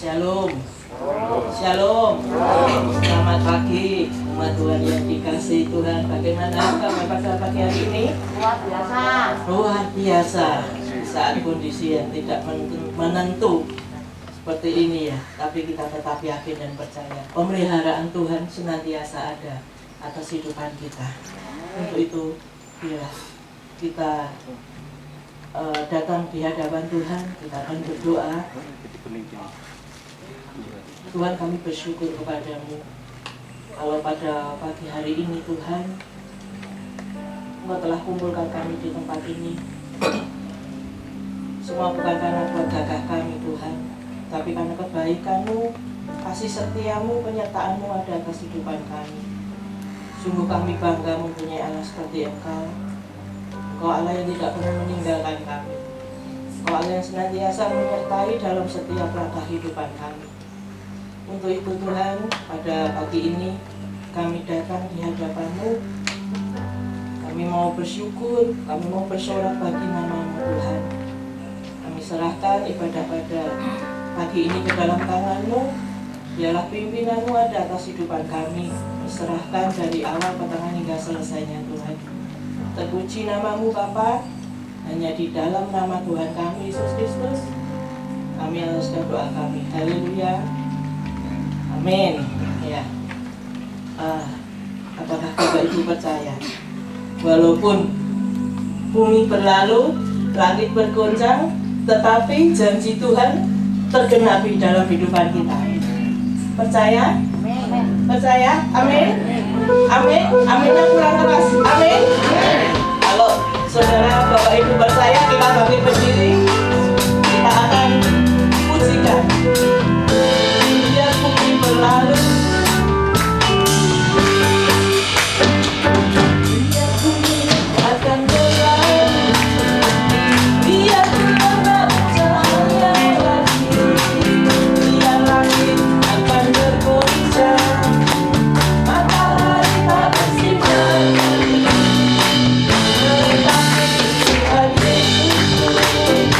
Shalom. Shalom. Selamat pagi umat Tuhan yang dikasihi Tuhan. Bagaimana kabar pada pagi hari ini? Luar biasa. Luar biasa. Saat kondisi yang tidak menentu seperti ini ya, tapi kita tetap yakin dan percaya pemeliharaan Tuhan senantiasa ada atas kehidupan kita. Untuk itu, bila kita datang di hadapan Tuhan, kita akan berdoa. Tuhan, kami bersyukur kepadamu kalau pada pagi hari ini Tuhan Engkau telah kumpulkan kami di tempat ini. Semua bukan karena buat gagah kami Tuhan, tapi karena kebaikan-Mu, kasih setia-Mu, penyertaan-Mu ada atas kehidupan kami. Sungguh kami bangga mempunyai Allah seperti Engkau. Engkau Allah yang tidak pernah meninggalkan kami. Engkau Allah yang senantiasa menyertai dalam setiap langkah kehidupan kami. Untuk itu Tuhan, pada pagi ini kami datang di hadapan-Mu. Kami mau bersyukur, kami mau bersorak bagi nama-Mu Tuhan. Kami serahkan ibadah pada pagi ini ke dalam tangan-Mu. Biarlah pimpinan-Mu ada atas kehidupan kami. Kami serahkan dari awal pertengahan hingga selesainya Tuhan. Terpuji nama-Mu Bapa, hanya di dalam nama Tuhan kami Yesus Kristus kami haluskan doa kami. Haleluya. Amin. Ya. Apakah Bapak Ibu percaya? Walaupun bumi berlalu, langit bergoncang, tetapi janji Tuhan tergenapi dalam kehidupan kita. Percaya? Amin. Percaya? Amin. Amin. Aminnya kurang keras. Amin. Kalau saudara Bapak Ibu percaya, kita bangkit berdiri. Kita akan pujikan. Biar bumi berlalu, biar bumi akan berlalu, biar bulan tak bercahaya lagi, biar langit akan bergoncang, matahari tak bersinar lagi, tetapi Tuhan Yesus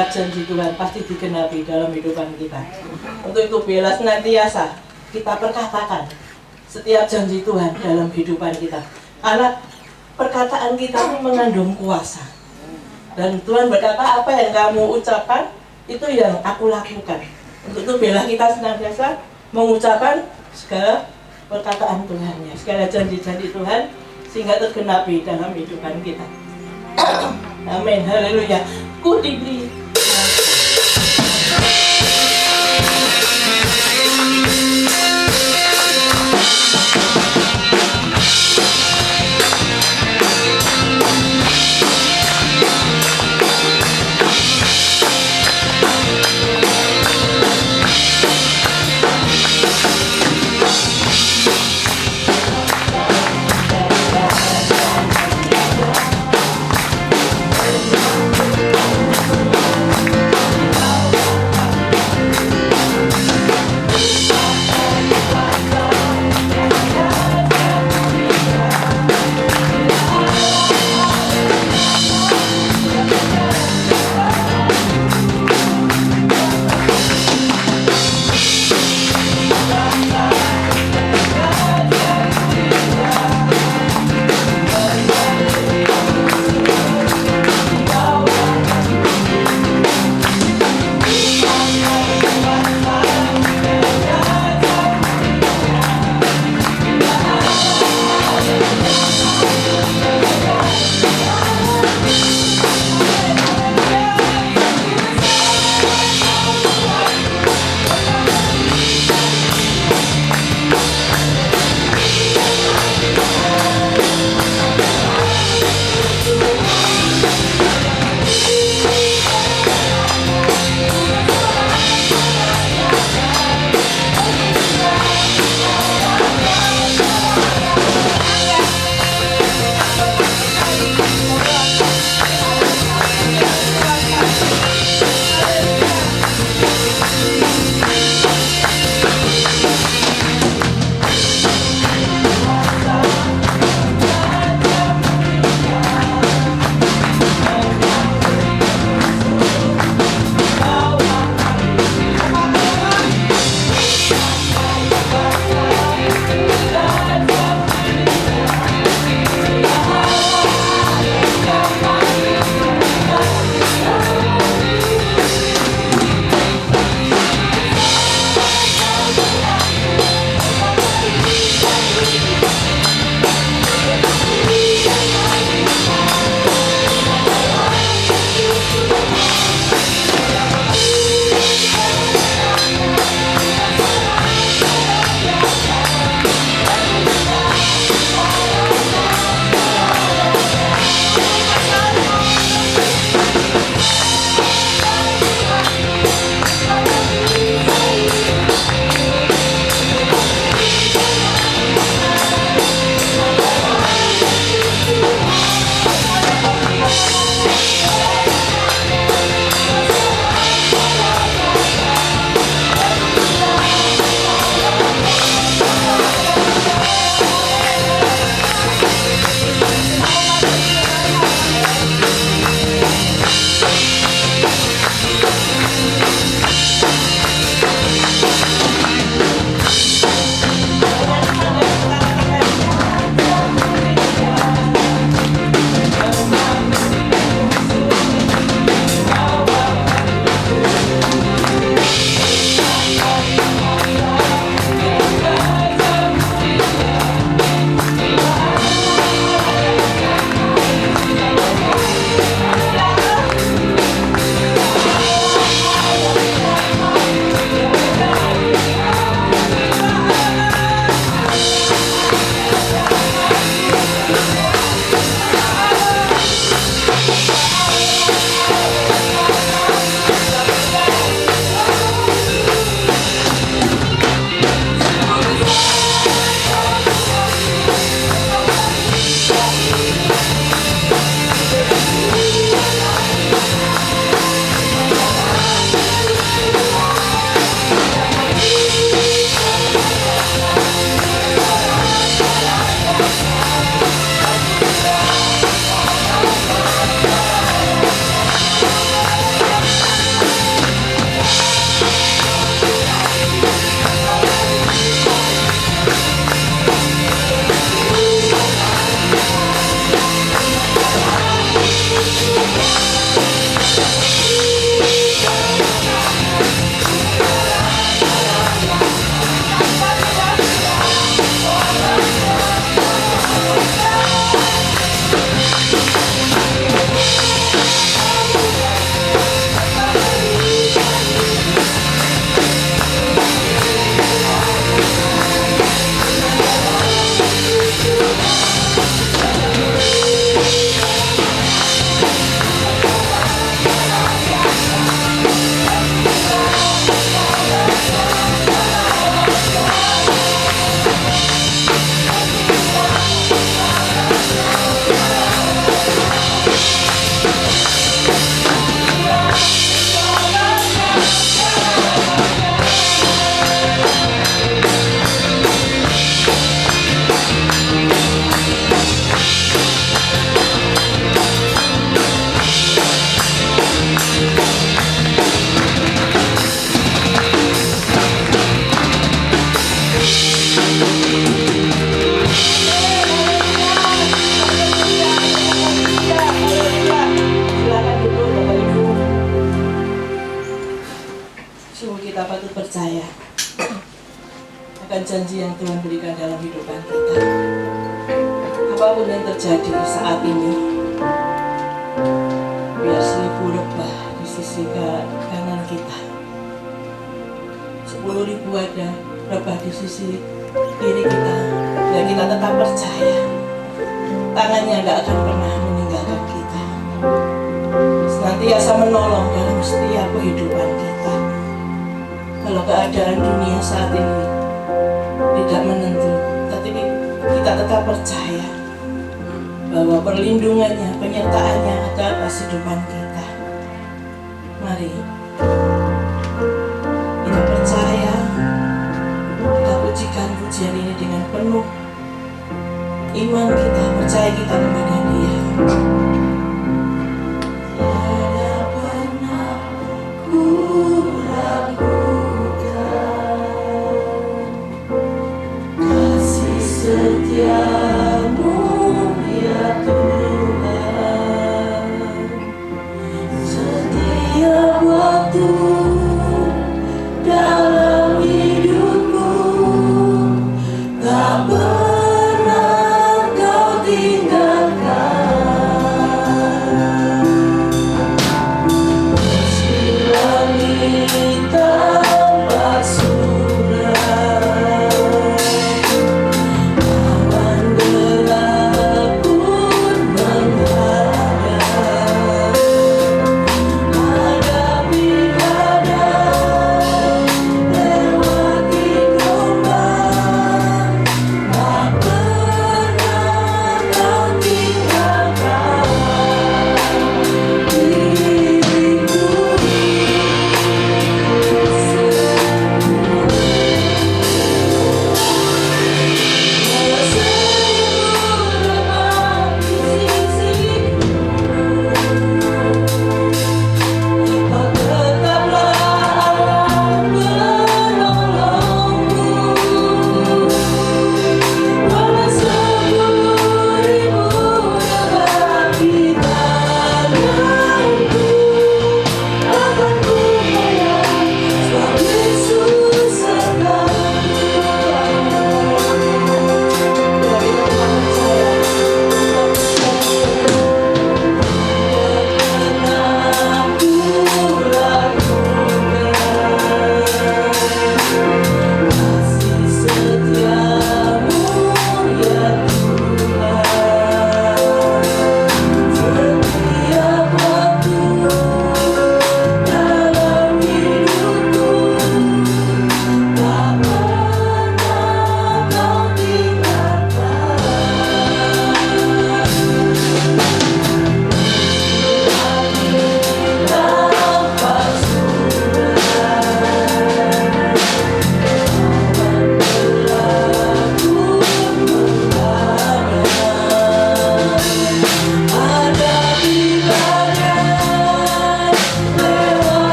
setiap janji Tuhan pasti digenapi dalam hidupan kita. Untuk itu biarlah senantiasa kita perkatakan setiap janji Tuhan dalam kehidupan kita. Karena perkataan kita itu mengandung kuasa. Dan Tuhan berkata, apa yang kamu ucapkan, itu yang aku lakukan. Untuk itu biarlah kita senantiasa mengucapkan segala perkataan Tuhan, segala janji-janji Tuhan, sehingga tergenapi dalam kehidupan kita. Amin, haleluya. Ku diberi Sungguh kita patut percaya akan janji yang Tuhan berikan dalam kehidupan kita. Apapun yang terjadi saat ini, biar 1000 rebah di sisi kanan kita, 10.000 ada rebah di sisi kiri kita, dan kita tetap percaya tangannya gak akan pernah meninggalkan kita, senantiasa menolong dalam setiap kehidupan kita. Kalau keadaan dunia saat ini tidak menentu, tapi kita tetap percaya bahwa perlindungannya, penyertaannya ada atas kehidupan kita. Mari kita percaya, kita pujikan pujian ini dengan penuh iman kita, percaya kita kepada Dia. Tiada pernah ku ragukan kasih setiamu ya Tuhan. Setiap waktu dalam hidupku tak pernah kau tinggalkan.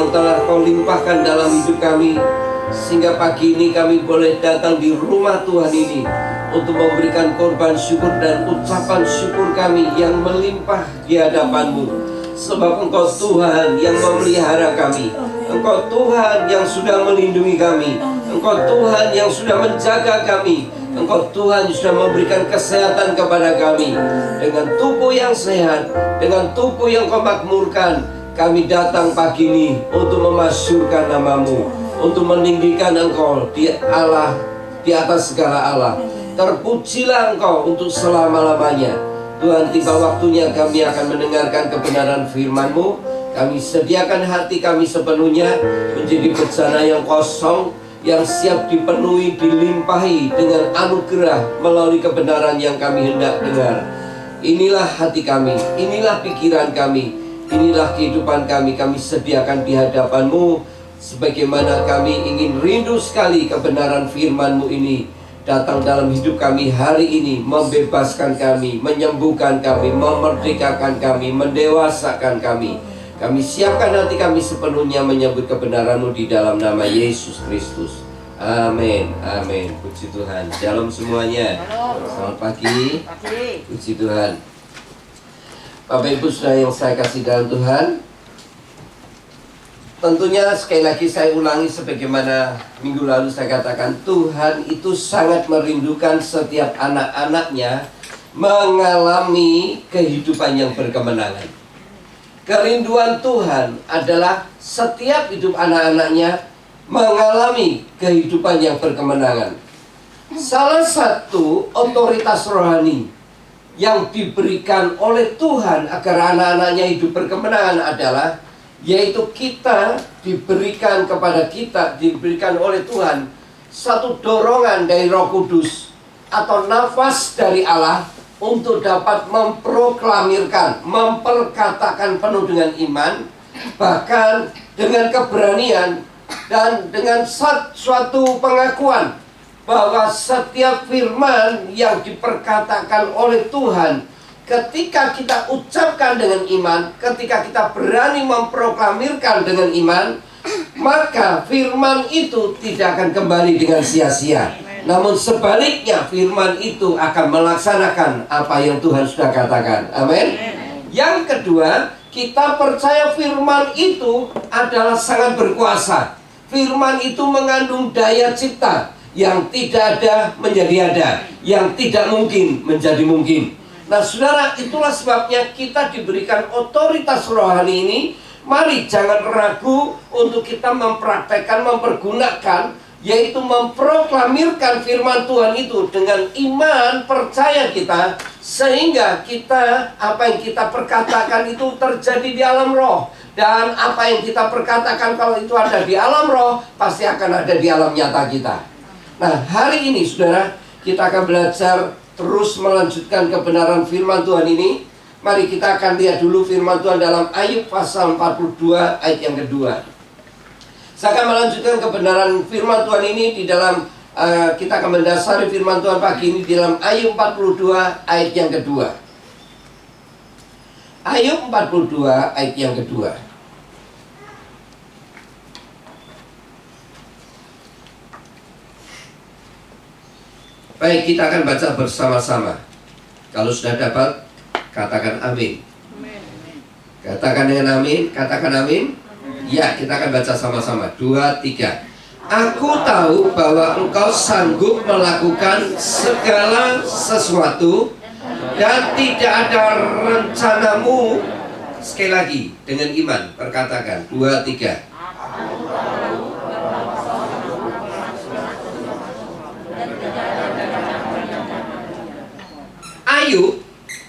yang telah Kau limpahkan dalam hidup kami, sehingga pagi ini kami boleh datang di rumah Tuhan ini untuk memberikan korban syukur dan ucapan syukur kami yang melimpah di hadapan-Mu. Sebab Engkau Tuhan yang memelihara kami, Engkau Tuhan yang sudah melindungi kami, Engkau Tuhan yang sudah menjaga kami, Engkau Tuhan sudah memberikan kesehatan kepada kami. Dengan tubuh yang sehat, dengan tubuh yang Kau makmurkan, kami datang pagi ini untuk memasyurkan nama-Mu, untuk meninggikan Engkau di Allah, di atas segala Allah. Terpujilah Engkau untuk selama-lamanya. Tuhan, tiba waktunya kami akan mendengarkan kebenaran firman-Mu. Kami sediakan hati kami sepenuhnya menjadi bejana yang kosong, yang siap dipenuhi, dilimpahi dengan anugerah melalui kebenaran yang kami hendak dengar. Inilah hati kami, inilah pikiran kami, inilah kehidupan kami. Kami sediakan di hadapan-Mu, sebagaimana kami ingin rindu sekali kebenaran firman-Mu ini datang dalam hidup kami hari ini, membebaskan kami, menyembuhkan kami, memerdekakan kami, mendewasakan kami. Kami siapkan hati kami sepenuhnya menyambut kebenaran-Mu di dalam nama Yesus Kristus. Amin, amin. Puji Tuhan. Shalom semuanya. Selamat pagi. Puji Tuhan. Bapak Ibu saudara yang saya kasih dalam Tuhan, tentunya sekali lagi saya ulangi sebagaimana minggu lalu saya katakan, Tuhan itu sangat merindukan setiap anak-anaknya mengalami kehidupan yang berkemenangan. Kerinduan Tuhan adalah setiap hidup anak-anaknya mengalami kehidupan yang berkemenangan. Salah satu otoritas rohani yang diberikan oleh Tuhan agar anak-anaknya hidup berkemenangan adalah, yaitu kita diberikan oleh Tuhan satu dorongan dari Roh Kudus atau nafas dari Allah untuk dapat memproklamirkan, memperkatakan penuh dengan iman, bahkan dengan keberanian dan dengan suatu pengakuan bahwa setiap firman yang diperkatakan oleh Tuhan, ketika kita ucapkan dengan iman, ketika kita berani memproklamirkan dengan iman, maka firman itu tidak akan kembali dengan sia-sia. Namun sebaliknya, firman itu akan melaksanakan apa yang Tuhan sudah katakan. Amin. Yang kedua, kita percaya firman itu adalah sangat berkuasa. Firman itu mengandung daya cipta. Yang tidak ada menjadi ada, yang tidak mungkin menjadi mungkin. Nah saudara, itulah sebabnya kita diberikan otoritas rohani ini. Mari jangan ragu untuk kita mempraktekkan, mempergunakan, yaitu memproklamirkan firman Tuhan itu dengan iman, percaya kita, sehingga kita, apa yang kita perkatakan itu terjadi di alam roh. Dan apa yang kita perkatakan kalau itu ada di alam roh, pasti akan ada di alam nyata kita. Nah hari ini saudara, kita akan belajar terus melanjutkan kebenaran firman Tuhan ini. Mari kita akan lihat dulu firman Tuhan dalam Ayub pasal 42 ayat yang kedua. Saya akan melanjutkan kebenaran firman Tuhan ini di dalam kita akan mendasari firman Tuhan pagi ini di dalam Ayub 42 ayat yang kedua. Ayub 42 ayat yang kedua. Baik, kita akan baca bersama-sama. Kalau sudah dapat, katakan amin. Katakan dengan amin, katakan amin. Ya, kita akan baca sama-sama. 2, 3. Aku tahu bahwa Engkau sanggup melakukan segala sesuatu, dan tidak ada rencanamu. Sekali lagi, dengan iman, perkatakan. 2, 3. Ayub,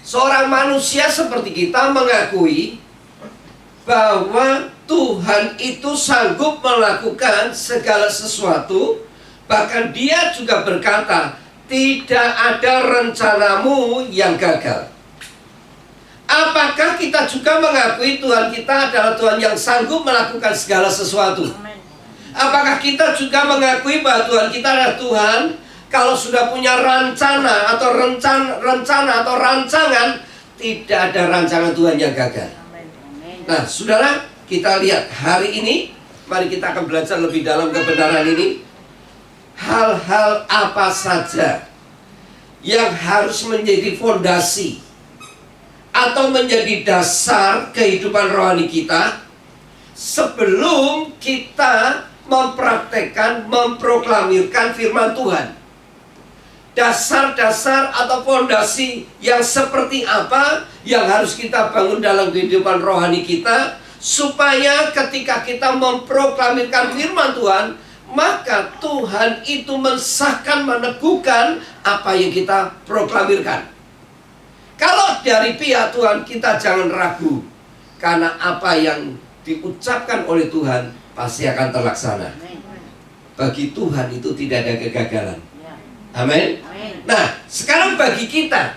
seorang manusia seperti kita, mengakui bahwa Tuhan itu sanggup melakukan segala sesuatu. Bahkan dia juga berkata, tidak ada rencanamu yang gagal. Apakah kita juga mengakui Tuhan kita adalah Tuhan yang sanggup melakukan segala sesuatu? Apakah kita juga mengakui bahwa Tuhan kita adalah Tuhan, kalau sudah punya rencana atau rancangan, tidak ada rancangan Tuhan yang gagal. Nah, saudara, kita lihat hari ini, mari kita akan belajar lebih dalam kebenaran ini. Hal-hal apa saja yang harus menjadi fondasi atau menjadi dasar kehidupan rohani kita sebelum kita mempraktekkan, memproklamirkan firman Tuhan. Dasar-dasar atau fondasi yang seperti apa yang harus kita bangun dalam kehidupan rohani kita, supaya ketika kita memproklamirkan firman Tuhan, maka Tuhan itu mensahkan, meneguhkan apa yang kita proklamirkan. Kalau dari pihak Tuhan, kita jangan ragu, karena apa yang diucapkan oleh Tuhan pasti akan terlaksana. Bagi Tuhan itu tidak ada kegagalan. Amin. Nah, sekarang bagi kita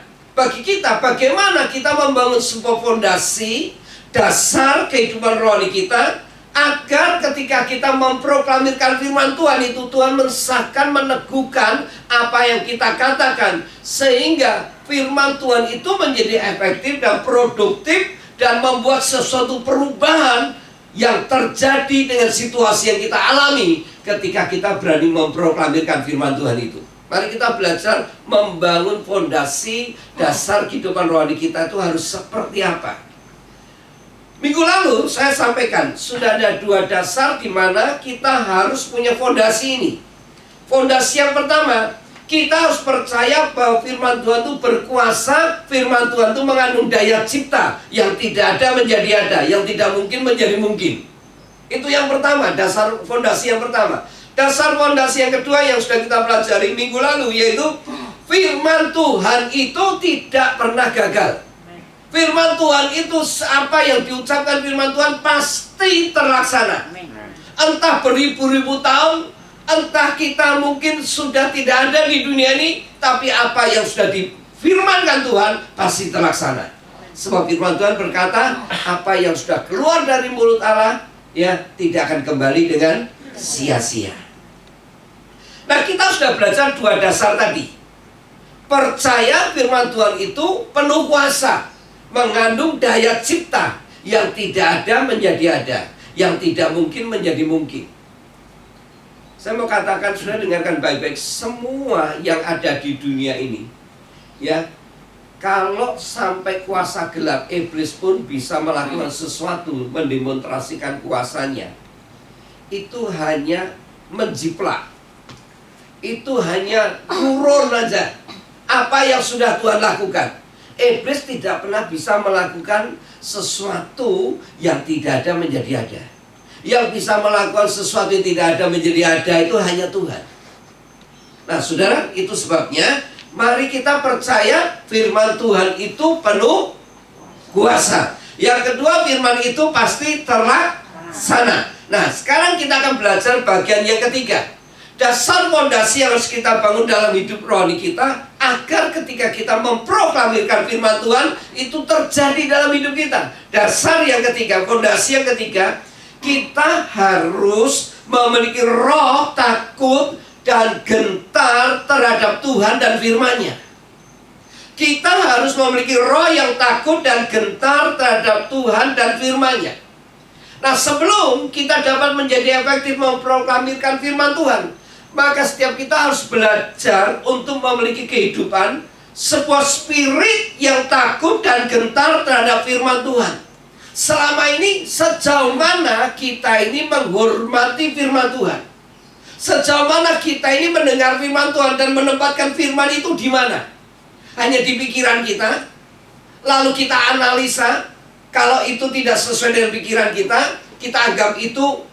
bagaimana kita membangun sebuah fondasi dasar kehidupan rohani kita, agar ketika kita memproklamirkan firman Tuhan itu, Tuhan mensahkan, meneguhkan apa yang kita katakan, sehingga firman Tuhan itu menjadi efektif dan produktif dan membuat sesuatu perubahan yang terjadi dengan situasi yang kita alami ketika kita berani memproklamirkan firman Tuhan itu. Mari kita belajar membangun fondasi dasar kehidupan rohani kita itu harus seperti apa. Minggu lalu saya sampaikan sudah ada 2 dasar di mana kita harus punya fondasi ini. Fondasi yang pertama, kita harus percaya bahwa firman Tuhan itu berkuasa, firman Tuhan itu mengandung daya cipta, yang tidak ada menjadi ada, yang tidak mungkin menjadi mungkin. Itu yang pertama, dasar fondasi yang pertama. Dasar fondasi yang kedua yang sudah kita pelajari minggu lalu, yaitu firman Tuhan itu tidak pernah gagal. Firman Tuhan itu, apa yang diucapkan firman Tuhan pasti terlaksana. Entah beribu-ribu tahun, entah kita mungkin sudah tidak ada di dunia ini, tapi apa yang sudah difirmankan Tuhan pasti terlaksana. Sebab firman Tuhan berkata, apa yang sudah keluar dari mulut Allah, ya, tidak akan kembali dengan sia-sia. Nah, kita sudah belajar 2 dasar tadi. Percaya firman Tuhan itu penuh kuasa, mengandung daya cipta, yang tidak ada menjadi ada, yang tidak mungkin menjadi mungkin. Saya mau katakan, sudah dengarkan baik-baik, semua yang ada di dunia ini, ya, kalau sampai kuasa gelap, iblis pun bisa melakukan sesuatu, mendemonstrasikan kuasanya. Itu hanya menjiplak, itu hanya turun aja apa yang sudah Tuhan lakukan. Iblis tidak pernah bisa melakukan sesuatu yang tidak ada menjadi ada. Yang bisa melakukan sesuatu yang tidak ada menjadi ada itu hanya Tuhan. Nah, saudara, itu sebabnya mari kita percaya firman Tuhan itu penuh kuasa. Yang kedua, firman itu pasti terlaksana. Nah, sekarang kita akan belajar bagian yang ketiga. Dasar fondasi yang harus kita bangun dalam hidup rohani kita, agar ketika kita memproklamirkan firman Tuhan itu terjadi dalam hidup kita. Dasar yang ketiga, fondasi yang ketiga, kita harus memiliki roh takut dan gentar terhadap Tuhan dan firman-Nya. Kita harus memiliki roh yang takut dan gentar terhadap Tuhan dan firman-Nya. Nah, sebelum kita dapat menjadi efektif memproklamirkan firman Tuhan, maka setiap kita harus belajar untuk memiliki kehidupan sebuah spirit yang takut dan gentar terhadap firman Tuhan. Selama ini, sejauh mana kita ini menghormati firman Tuhan? Sejauh mana kita ini mendengar firman Tuhan dan menempatkan firman itu di mana? Hanya di pikiran kita, lalu kita analisa. Kalau itu tidak sesuai dengan pikiran kita anggap itu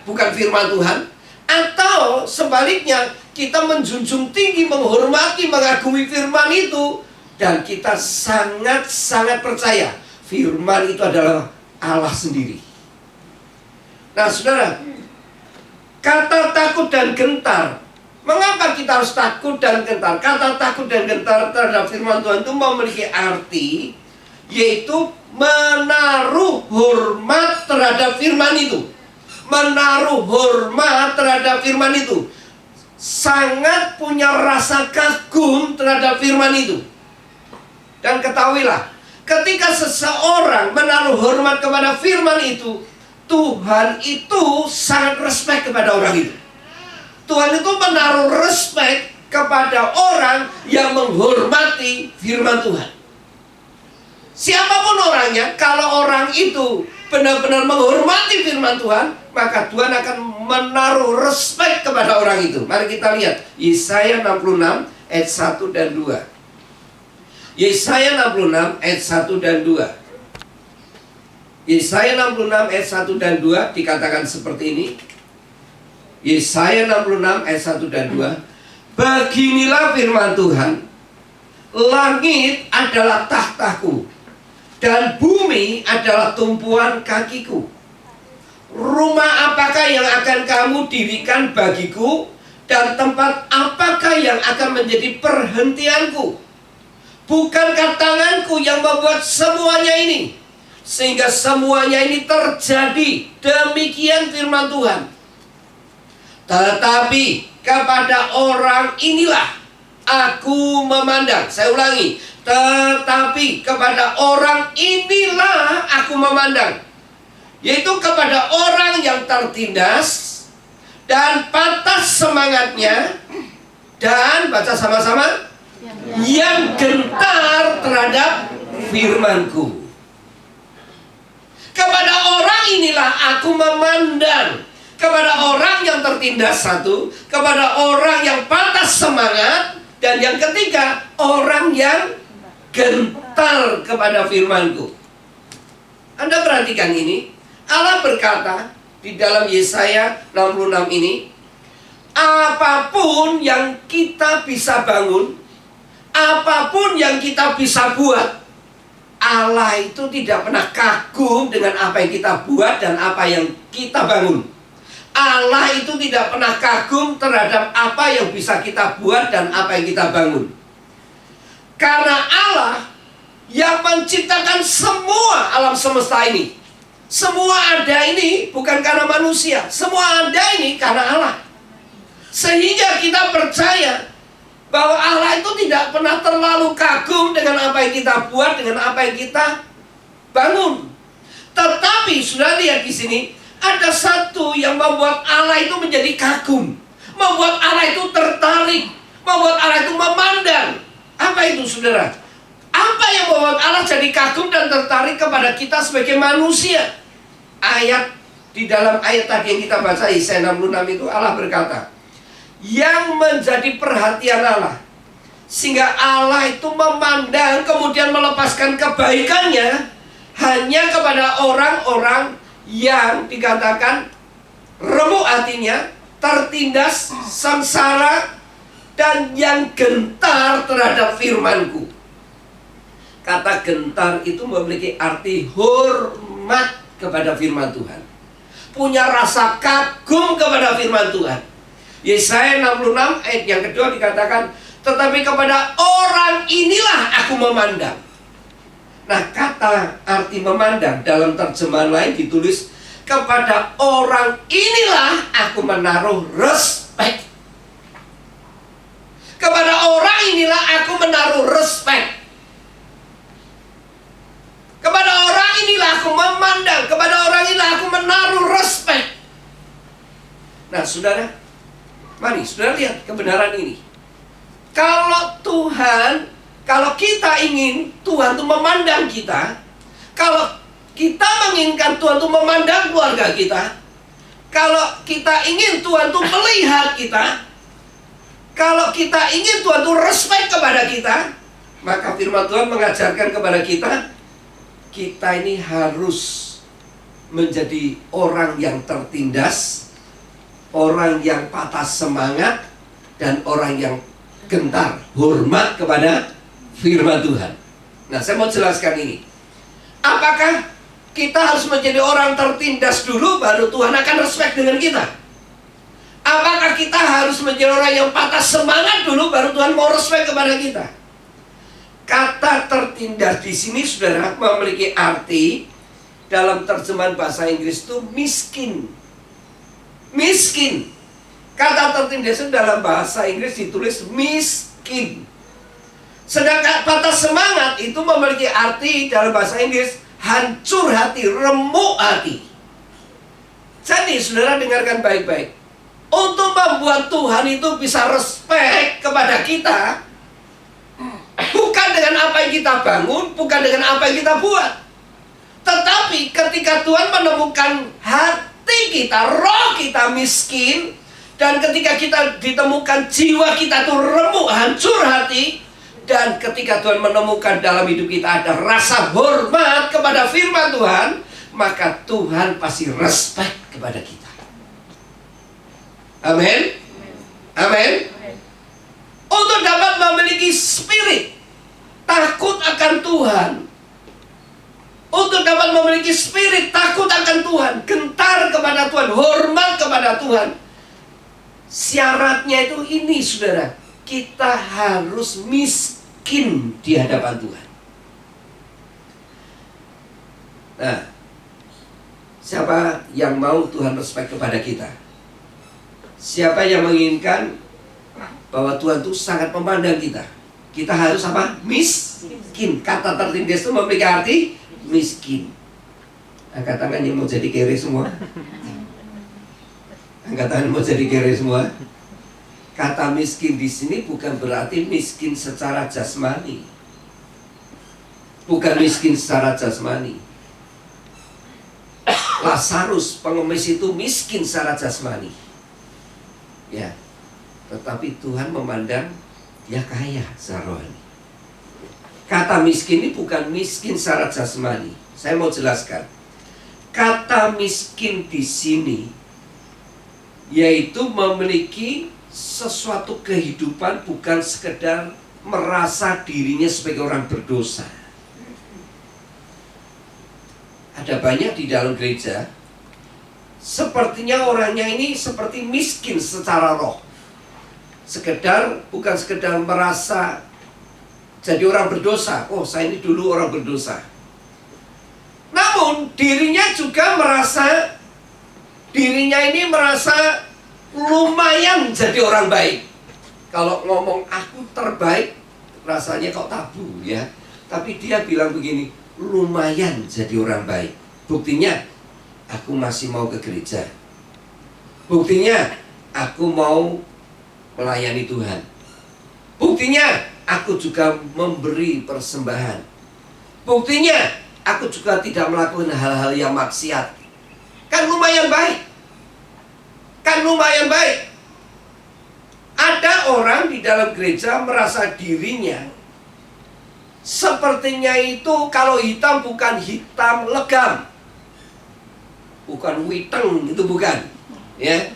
bukan firman Tuhan. Atau sebaliknya, kita menjunjung tinggi, menghormati, mengagumi firman itu, dan kita sangat-sangat percaya firman itu adalah Allah sendiri. Nah, saudara, kata takut dan gentar, mengapa kita harus takut dan gentar? Kata takut dan gentar terhadap firman Tuhan itu memiliki arti, yaitu menaruh hormat terhadap firman itu. Menaruh hormat terhadap firman itu, sangat punya rasa kagum terhadap firman itu. Dan ketahuilah, Ketika seseorang menaruh hormat kepada firman itu, Tuhan itu sangat respect kepada orang itu. Tuhan itu menaruh respect kepada orang yang menghormati firman Tuhan. Siapapun orangnya, kalau orang itu benar-benar menghormati firman Tuhan, maka Tuhan akan menaruh respect kepada orang itu. Mari kita lihat Yesaya 66 ayat 1 dan 2. Yesaya 66 ayat 1 dan 2. Yesaya 66 ayat 1 dan 2 dikatakan seperti ini. Yesaya 66 ayat 1 dan 2. Beginilah firman Tuhan, langit adalah tahtaku, dan bumi adalah tumpuan kakiku. Rumah apakah yang akan kamu dirikan bagiku, dan tempat apakah yang akan menjadi perhentianku? Bukankah tanganku yang membuat semuanya ini, sehingga semuanya ini terjadi? Demikian firman Tuhan. Tetapi kepada orang inilah aku memandang. Saya ulangi, tetapi kepada orang inilah aku memandang, yaitu kepada orang yang tertindas dan patah semangatnya, dan baca sama-sama, yang gentar terhadap firmanku. Kepada orang inilah aku memandang. Kepada orang yang tertindas satu, kepada orang yang patah semangat, dan yang ketiga, orang yang gentar kepada firmanku. Anda perhatikan ini, Allah berkata di dalam Yesaya 66 ini, apapun yang kita bisa bangun, apapun yang kita bisa buat, Allah itu tidak pernah kagum dengan apa yang kita buat dan apa yang kita bangun. Allah itu tidak pernah kagum terhadap apa yang bisa kita buat dan apa yang kita bangun. Karena Allah yang menciptakan semua alam semesta ini. Semua ada ini bukan karena manusia. Semua ada ini karena Allah. Sehingga kita percaya bahwa Allah itu tidak pernah terlalu kagum dengan apa yang kita buat, dengan apa yang kita bangun. Tetapi sudah lihat di sini, ada satu yang membuat Allah itu menjadi kagum, membuat Allah itu tertarik, membuat Allah itu memandang. Apa itu, saudara? Apa yang membuat Allah jadi kagum dan tertarik kepada kita sebagai manusia? Ayat di dalam ayat tadi yang kita baca Yesaya 66 itu, Allah berkata, yang menjadi perhatian Allah, sehingga Allah itu memandang kemudian melepaskan kebaikannya hanya kepada orang-orang yang dikatakan remuk hatinya, tertindas, sengsara, dan yang gentar terhadap firmanku. Kata gentar itu memiliki arti hormat kepada firman Tuhan, punya rasa kagum kepada firman Tuhan. Yesaya 66 ayat yang kedua dikatakan, tetapi kepada orang inilah aku memandang. Nah, kata arti memandang dalam terjemahan lain ditulis, kepada orang inilah aku menaruh respect. Kepada orang inilah aku menaruh respect. Kepada orang inilah aku memandang. Kepada orang inilah aku menaruh respect. Nah, saudara, mari saudara lihat kebenaran ini. Kalau kita ingin Tuhan itu memandang kita, kalau kita menginginkan Tuhan itu memandang keluarga kita, kalau kita ingin Tuhan itu melihat kita, kalau kita ingin Tuhan itu respect kepada kita, maka firman Tuhan mengajarkan kepada kita, kita ini harus menjadi orang yang tertindas, orang yang patah semangat, dan orang yang gentar, hormat kepada firman Tuhan. Nah, saya mau jelaskan ini. Apakah kita harus menjadi orang tertindas dulu baru Tuhan akan respect dengan kita? Apakah kita harus menjadi orang yang patah semangat dulu baru Tuhan mau respect kepada kita? Kata tertindas di sini, saudara, memiliki arti dalam terjemahan bahasa Inggris itu miskin. Miskin. Kata tertindas itu dalam bahasa Inggris ditulis miskin. Sedangkan patah semangat itu memiliki arti dalam bahasa Inggris hancur hati, remuk hati. Jadi saudara dengarkan baik-baik. Untuk membuat Tuhan itu bisa respect kepada kita, bukan dengan apa yang kita bangun, bukan dengan apa yang kita buat. Tetapi ketika Tuhan menemukan hati kita, roh kita miskin, dan ketika kita ditemukan jiwa kita tuh remuk, hancur hati, dan ketika Tuhan menemukan dalam hidup kita ada rasa hormat kepada firman Tuhan, maka Tuhan pasti respect kepada kita. Amin. Amin. Untuk dapat memiliki spirit takut akan Tuhan, untuk dapat memiliki spirit takut akan Tuhan, gentar kepada Tuhan, hormat kepada Tuhan, syaratnya itu ini saudara, kita harus miskin di hadapan Tuhan. Nah, siapa yang mau Tuhan respect kepada kita? Siapa yang menginginkan bahwa Tuhan itu sangat memandang kita? Kita harus apa? Miskin. Kata tertindas itu memiliki arti miskin. Angkat tangan yang mau jadi kere semua. Angkat tangan mau jadi kere semua. Kata miskin di sini bukan berarti miskin secara jasmani. Bukan miskin secara jasmani. Lazarus pengemis itu miskin secara jasmani. Ya. Tetapi Tuhan memandang dia kaya secara rohani. Kata miskin ini bukan miskin secara jasmani. Saya mau jelaskan. Kata miskin di sini yaitu memiliki sesuatu kehidupan, bukan sekedar merasa dirinya sebagai orang berdosa. Ada banyak di dalam gereja, sepertinya orangnya ini seperti miskin secara roh. Bukan sekedar merasa jadi orang berdosa. Oh, saya ini dulu orang berdosa. Namun dirinya juga merasa, dirinya ini merasa lumayan jadi orang baik. Kalau ngomong aku terbaik, rasanya kok tabu ya. Tapi dia bilang begini, lumayan jadi orang baik. Buktinya, aku masih mau ke gereja. Buktinya, aku mau melayani Tuhan. Buktinya, aku juga memberi persembahan. Buktinya, aku juga tidak melakukan hal-hal yang maksiat. Kan lumayan baik. Kan lumayan baik. Ada orang di dalam gereja merasa dirinya sepertinya itu kalau hitam bukan hitam legam, bukan witeng, itu bukan, ya.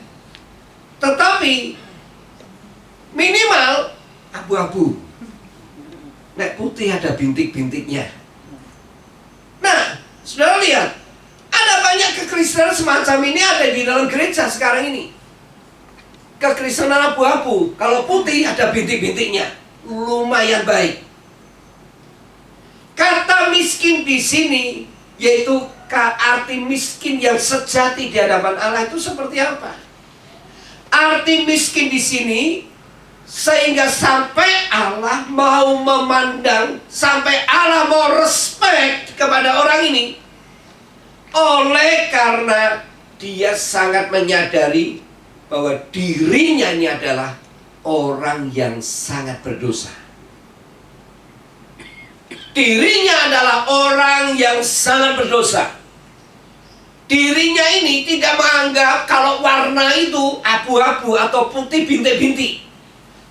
Tetapi minimal abu-abu. Nek putih ada bintik-bintiknya. Nah, saudara lihat, ada banyak kekristenan semacam ini ada di dalam gereja sekarang ini. Kekristenan abu-abu, kalau putih ada bintik-bintiknya, lumayan baik. Kata miskin di sini yaitu arti miskin yang sejati di hadapan Allah itu seperti apa? Arti miskin di sini sehingga sampai Allah mau memandang, sampai Allah mau respect kepada orang ini, oleh karena dia sangat menyadari bahwa dirinya ini adalah orang yang sangat berdosa. Dirinya adalah orang yang sangat berdosa. Dirinya ini tidak menganggap kalau warna itu abu-abu atau putih bintik-bintik.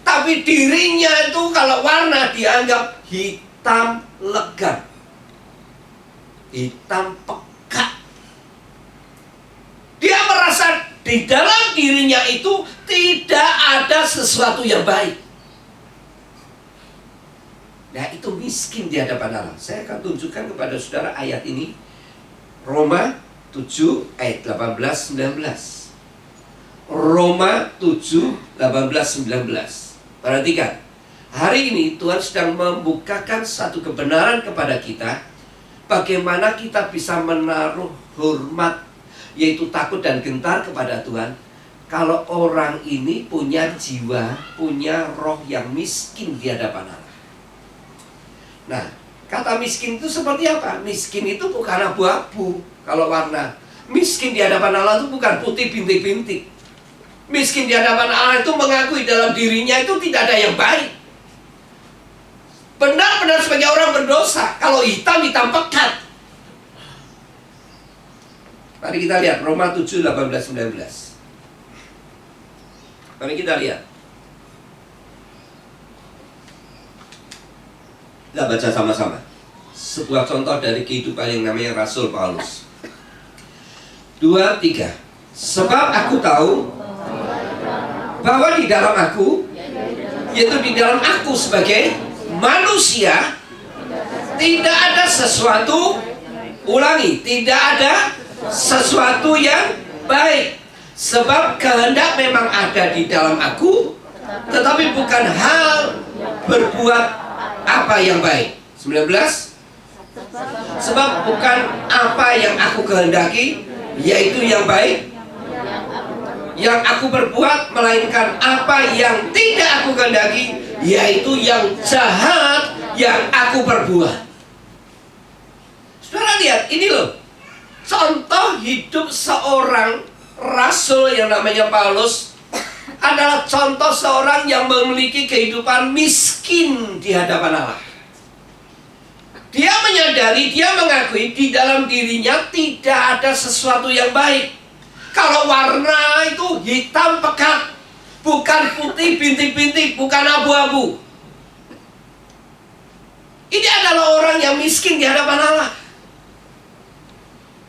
Tapi dirinya itu kalau warna dianggap hitam legam, hitam pekat. Dia merasa di dalam dirinya itu tidak ada sesuatu yang baik. Nah, itu miskin di hadapan Allah. Saya akan tunjukkan kepada saudara ayat ini. Roma 7 ayat 18-19. Roma 7 18-19. Perhatikan, hari ini Tuhan sedang membukakan satu kebenaran kepada kita, bagaimana kita bisa menaruh hormat, yaitu takut dan gentar kepada Tuhan, kalau orang ini punya jiwa, punya roh yang miskin di hadapan Allah. Nah, kata miskin itu seperti apa? Miskin itu bukan abu-abu kalau warna. Miskin di hadapan Allah itu bukan putih bintik-bintik. Miskin di hadapan Allah itu mengakui dalam dirinya itu tidak ada yang baik. Benar-benar sebagai orang berdosa. Kalau hitam, hitam pekat. Mari kita lihat Roma 7, 18, 19. Mari kita lihat. Kita baca sama-sama. Sebuah contoh dari kehidupan yang namanya Rasul Paulus. 2, 3. Sebab aku tahu bahwa di dalam aku, yaitu di dalam aku sebagai manusia, tidak ada sesuatu, ulangi, tidak ada sesuatu yang baik. Sebab kehendak memang ada di dalam aku, tetapi bukan hal berbuat apa yang baik. 19. Sebab bukan apa yang aku kehendaki, yaitu yang baik, yang aku berbuat, melainkan apa yang tidak aku kehendaki, yaitu yang jahat yang aku perbuat. Saudara lihat, ini loh contoh hidup seorang rasul yang namanya Paulus. Adalah contoh seorang yang memiliki kehidupan miskin di hadapan Allah. Dia menyadari, dia mengakui di dalam dirinya tidak ada sesuatu yang baik. Kalau warna itu hitam pekat, bukan putih bintik-bintik, bukan abu-abu. Ini adalah orang yang miskin di hadapan Allah.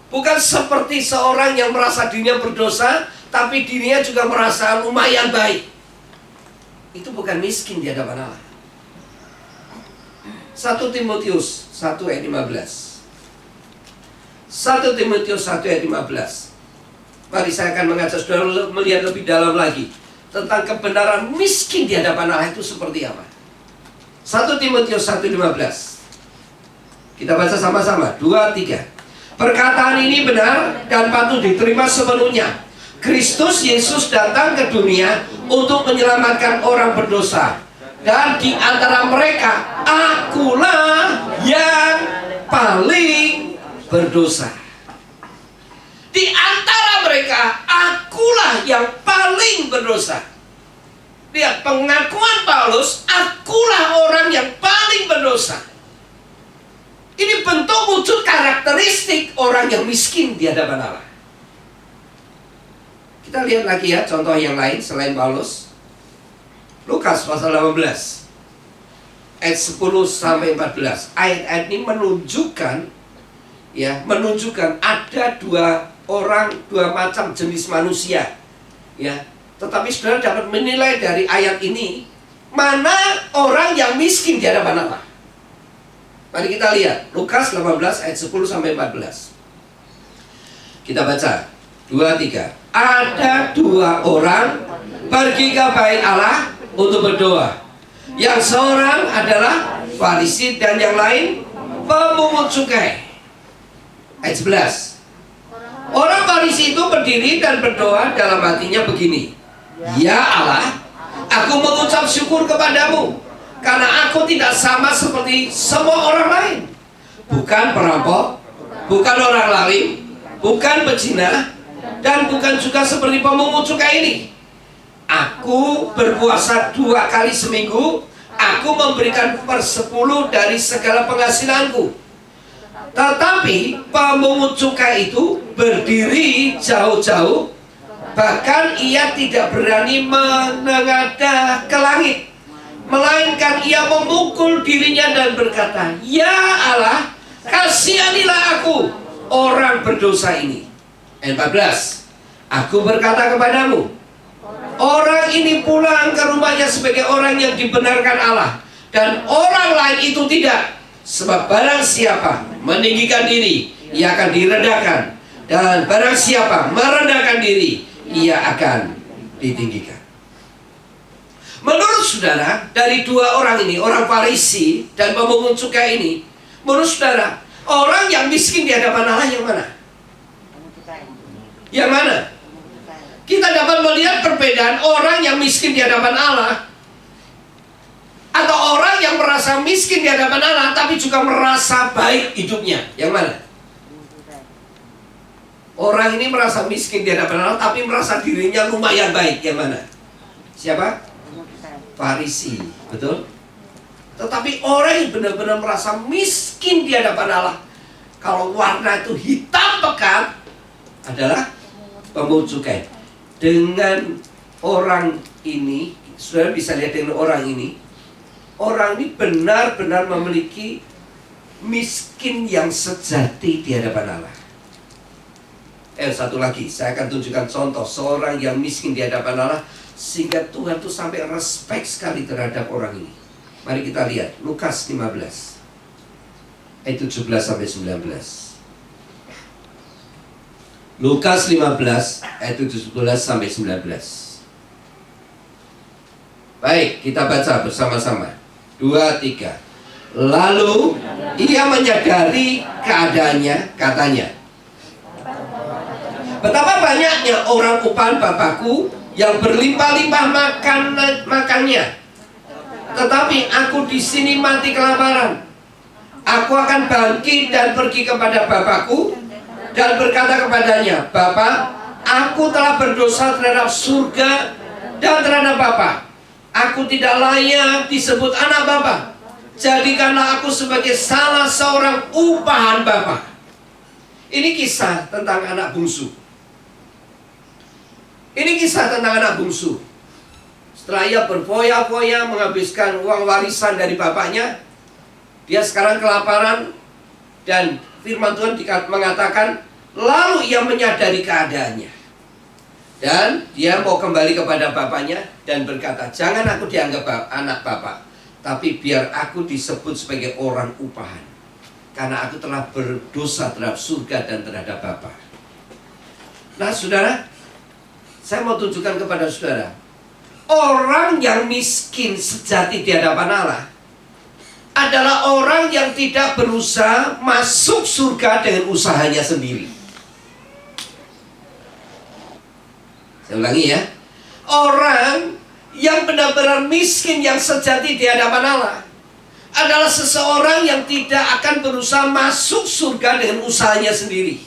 Bukan seperti seorang yang merasa dirinya berdosa, tapi dirinya juga merasa lumayan baik. Itu bukan miskin di hadapan Allah. 1 Timotius 1 ayat 15. 1 Timotius 1 ayat 15. Mari saya akan mengajak saudara melihat lebih dalam lagi tentang kebenaran miskin di hadapan Allah itu seperti apa. 1 Timotius 1:15. Kita baca sama-sama. 2, 3. Perkataan ini benar dan patut diterima sepenuhnya. Kristus Yesus datang ke dunia untuk menyelamatkan orang berdosa, dan di antara mereka akulah yang paling berdosa. Di antara mereka akulah yang paling berdosa. Lihat pengakuan Paulus, akulah orang yang paling berdosa. Ini bentuk wujud karakteristik orang yang miskin di hadapan Allah. Kita lihat lagi ya contoh yang lain selain Paulus. Lukas pasal 18 ayat 10 sampai 14. Ayat-ayat ini menunjukkan ada dua macam jenis manusia. Ya, tetapi saudara dapat menilai dari ayat ini mana orang yang miskin di hadapan Allah. Mari kita lihat Lukas 18 ayat 10 sampai 14. Kita baca 2, 3. Ada dua orang pergi ke bait Allah untuk berdoa. Yang seorang adalah Farisi dan yang lain pemungut cukai. Ayat 11. Orang Farisi itu berdiri dan berdoa dalam hatinya begini. Ya Allah, aku mengucap syukur kepadamu karena aku tidak sama seperti semua orang lain. Bukan perampok, bukan orang lalim, bukan pezina, dan bukan juga seperti pemungut cukai ini. Aku berpuasa 2 kali seminggu. Aku memberikan 1/10 dari segala penghasilanku. Tetapi pemungut cukai itu berdiri jauh-jauh. Bahkan ia tidak berani menengadah ke langit, melainkan ia memukul dirinya dan berkata, Ya Allah, kasihanilah aku, orang berdosa ini. Ayat 14. Aku berkata kepadamu, orang ini pulang ke rumahnya sebagai orang yang dibenarkan Allah, dan orang lain itu tidak. Sebab barang siapa meninggikan diri, ia akan direndahkan, dan barang siapa merendahkan diri, ia akan ditinggikan. Menurut saudara, dari dua orang ini, orang Farisi dan pemungut cukai ini, menurut saudara, orang yang miskin di hadapan Allah yang mana? Yang mana? Kita dapat melihat perbedaan orang yang miskin di hadapan Allah. Atau orang yang merasa miskin di hadapan Allah tapi juga merasa baik hidupnya? Yang mana? Orang ini merasa miskin di hadapan Allah tapi merasa dirinya lumayan baik. Yang mana? Siapa? Farisi. Betul? Tetapi orang yang benar-benar merasa miskin di hadapan Allah, kalau warna itu hitam pekat, adalah pemungut cukai. Dengan orang ini, saudara bisa lihat dengan orang ini benar-benar memiliki miskin yang sejati di hadapan Allah. Satu lagi, saya akan tunjukkan contoh seorang yang miskin di hadapan Allah sehingga Tuhan tuh sampai respect sekali terhadap orang ini. Mari kita lihat Lukas 15 ayat 17 sampai 19. Lukas 15 ayat 17 sampai 19. Baik, kita baca bersama-sama. 2, 3. Lalu ia menyadari keadaannya, katanya, betapa banyaknya orang upahan Bapakku yang berlimpah-limpah makannya, tetapi aku di sini mati kelaparan. Aku akan bangkit dan pergi kepada Bapakku dan berkata kepadanya, Bapa, aku telah berdosa terhadap surga dan terhadap Bapa. Aku tidak layak disebut anak Bapa. Jadikanlah aku sebagai salah seorang upahan Bapa. Ini kisah tentang anak bungsu. Ini kisah tentang anak bungsu. Setelah ia berfoya-foya menghabiskan uang warisan dari bapaknya, dia sekarang kelaparan. Dan firman Tuhan mengatakan, lalu ia menyadari keadaannya. Dan dia mau kembali kepada bapaknya dan berkata, jangan aku dianggap anak bapak, tapi biar aku disebut sebagai orang upahan, karena aku telah berdosa terhadap surga dan terhadap Bapa. Nah saudara, saya mau tunjukkan kepada saudara, orang yang miskin sejati di hadapan Allah adalah orang yang tidak berusaha masuk surga dengan usahanya sendiri. Saya ulangi ya. Orang yang benar-benar miskin yang sejati di hadapan Allah adalah seseorang yang tidak akan berusaha masuk surga dengan usahanya sendiri.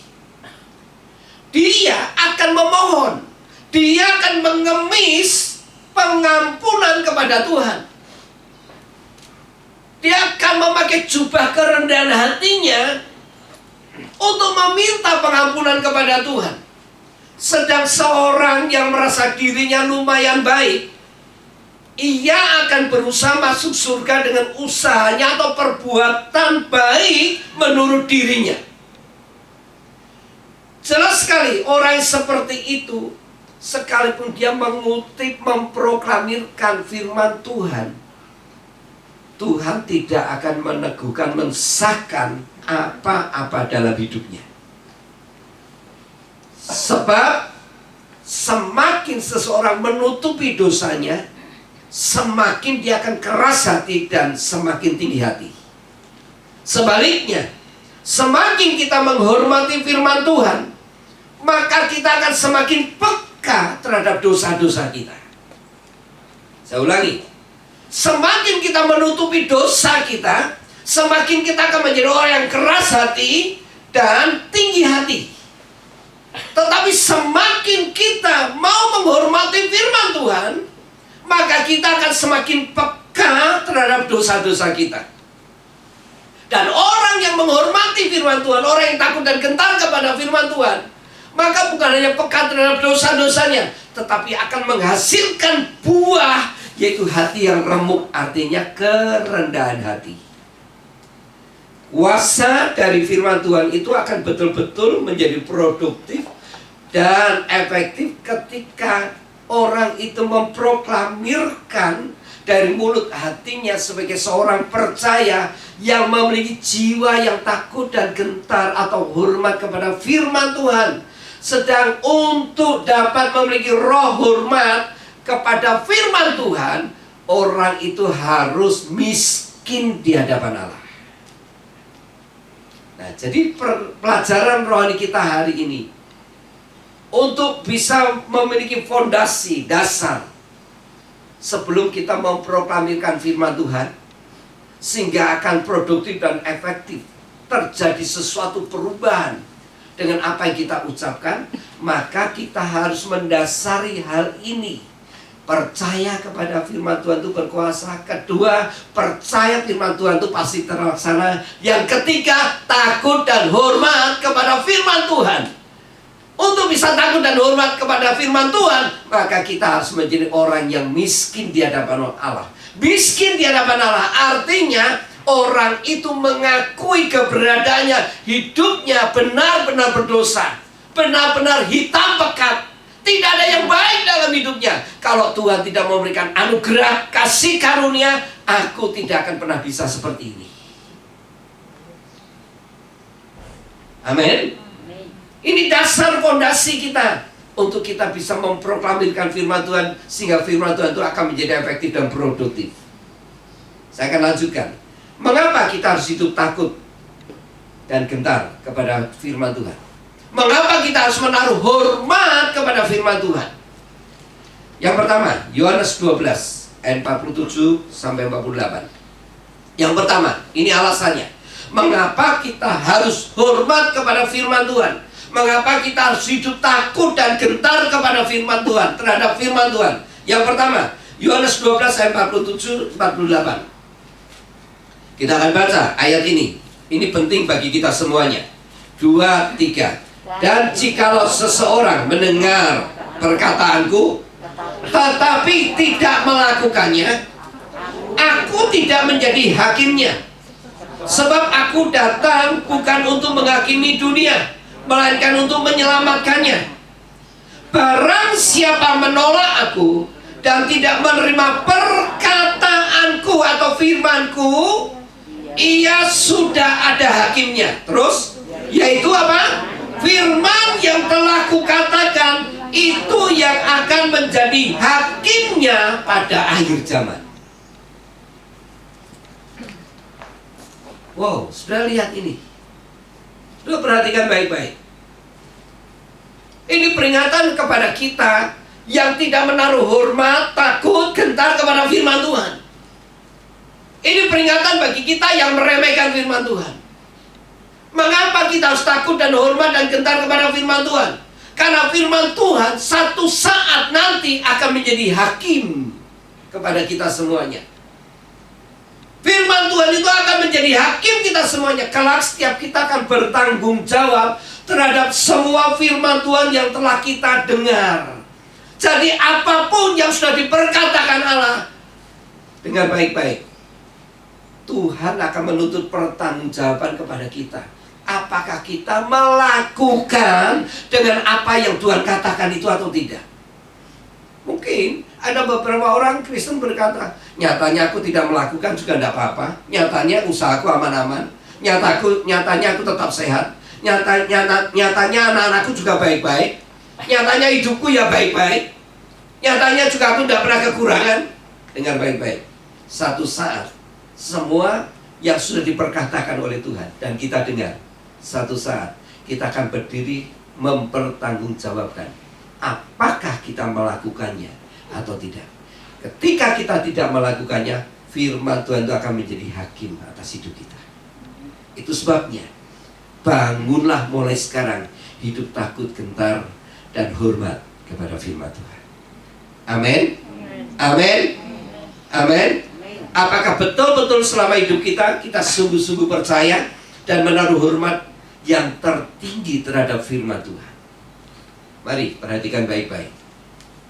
Dia akan memohon, dia akan mengemis pengampunan kepada Tuhan. Dia akan memakai jubah kerendahan hatinya untuk meminta pengampunan kepada Tuhan. Sedang seorang yang merasa dirinya lumayan baik, ia akan berusaha masuk surga dengan usahanya atau perbuatan baik menurut dirinya. Jelas sekali orang yang seperti itu, sekalipun dia mengutip, memproklamirkan firman Tuhan, Tuhan tidak akan meneguhkan, mensahkan apa-apa dalam hidupnya. Sebab semakin seseorang menutupi dosanya, semakin dia akan keras hati dan semakin tinggi hati. Sebaliknya, semakin kita menghormati firman Tuhan, maka kita akan semakin peka terhadap dosa-dosa kita. Saya ulangi, semakin kita menutupi dosa kita, semakin kita akan menjadi orang yang keras hati dan tinggi hati. Tetapi semakin kita mau menghormati firman Tuhan, maka kita akan semakin peka terhadap dosa-dosa kita. Dan orang yang menghormati firman Tuhan, orang yang takut dan gentar kepada firman Tuhan, maka bukan hanya peka terhadap dosa-dosanya, tetapi akan menghasilkan buah, yaitu hati yang remuk, artinya kerendahan hati. Kuasa dari firman Tuhan itu akan betul-betul menjadi produktif dan efektif ketika orang itu memproklamirkan dari mulut hatinya sebagai seorang percaya yang memiliki jiwa yang takut dan gentar atau hormat kepada firman Tuhan. Sedang untuk dapat memiliki roh hormat kepada firman Tuhan, orang itu harus miskin di hadapan Allah. Nah, jadi pelajaran rohani kita hari ini, untuk bisa memiliki fondasi dasar sebelum kita memproklamirkan firman Tuhan, sehingga akan produktif dan efektif, terjadi sesuatu perubahan dengan apa yang kita ucapkan, maka kita harus mendasari hal ini. Percaya kepada firman Tuhan itu berkuasa. Kedua, percaya firman Tuhan itu pasti terlaksana. Yang ketiga, takut dan hormat kepada firman Tuhan. Untuk bisa takut dan hormat kepada firman Tuhan, maka kita harus menjadi orang yang miskin di hadapan Allah. Miskin di hadapan Allah artinya orang itu mengakui keberadaannya, hidupnya benar-benar berdosa, benar-benar hitam pekat. Tidak ada yang baik dalam hidupnya. Kalau Tuhan tidak memberikan anugerah, kasih karunia, aku tidak akan pernah bisa seperti ini. Amin. Ini dasar fondasi kita untuk kita bisa memproklamirkan firman Tuhan, sehingga firman Tuhan itu akan menjadi efektif dan produktif. Saya akan lanjutkan. Mengapa kita harus hidup takut dan gentar kepada firman Tuhan? Mengapa kita harus menaruh hormat kepada firman Tuhan? Yang pertama, Yohanes 12 ayat 47 sampai 48. Yang pertama, ini alasannya. Mengapa kita harus hormat kepada firman Tuhan? Mengapa kita harus hidup takut dan gentar kepada firman Tuhan, terhadap firman Tuhan? Yang pertama, Yohanes 12 ayat 47 48. Kita akan baca ayat ini. Ini penting bagi kita semuanya. 2, 3. Dan jikalau seseorang mendengar perkataanku tetapi tidak melakukannya, aku tidak menjadi hakimnya. Sebab aku datang bukan untuk menghakimi dunia, melainkan untuk menyelamatkannya. Barang siapa menolak aku dan tidak menerima perkataanku atau firmanku, ia sudah ada hakimnya. Terus, yaitu apa? Firman yang telah kukatakan, itu yang akan menjadi hakimnya pada akhir zaman. Wow, sudah lihat ini? Sudah perhatikan baik-baik. Ini peringatan kepada kita yang tidak menaruh hormat, takut, gentar kepada firman Tuhan. Ini peringatan bagi kita yang meremehkan firman Tuhan. Mengapa kita harus takut dan hormat dan gentar kepada firman Tuhan? Karena firman Tuhan satu saat nanti akan menjadi hakim kepada kita semuanya. Firman Tuhan itu akan menjadi hakim kita semuanya. Kelak setiap kita akan bertanggung jawab terhadap semua firman Tuhan yang telah kita dengar. Jadi apapun yang sudah diperkatakan Allah, dengar baik-baik. Tuhan akan menuntut pertanggungjawaban kepada kita. Apakah kita melakukan dengan apa yang Tuhan katakan itu atau tidak? Mungkin ada beberapa orang Kristen berkata, nyatanya aku tidak melakukan juga tidak apa-apa. Nyatanya usahaku aman-aman. Nyatanya aku tetap sehat. Nyatanya anak-anakku juga baik-baik. Nyatanya hidupku ya baik-baik. Nyatanya juga aku tidak pernah kekurangan. Dengar baik-baik. Satu saat semua yang sudah diperkatakan oleh Tuhan dan kita dengar, satu saat kita akan berdiri mempertanggungjawabkan apakah kita melakukannya atau tidak. Ketika kita tidak melakukannya, firman Tuhan itu akan menjadi hakim atas hidup kita. Itu sebabnya bangunlah mulai sekarang hidup takut, gentar, dan hormat kepada firman Tuhan. Amin. Amin. Amin. Apakah betul-betul selama hidup kita sungguh-sungguh percaya dan menaruh hormat yang tertinggi terhadap firman Tuhan? Mari perhatikan baik-baik.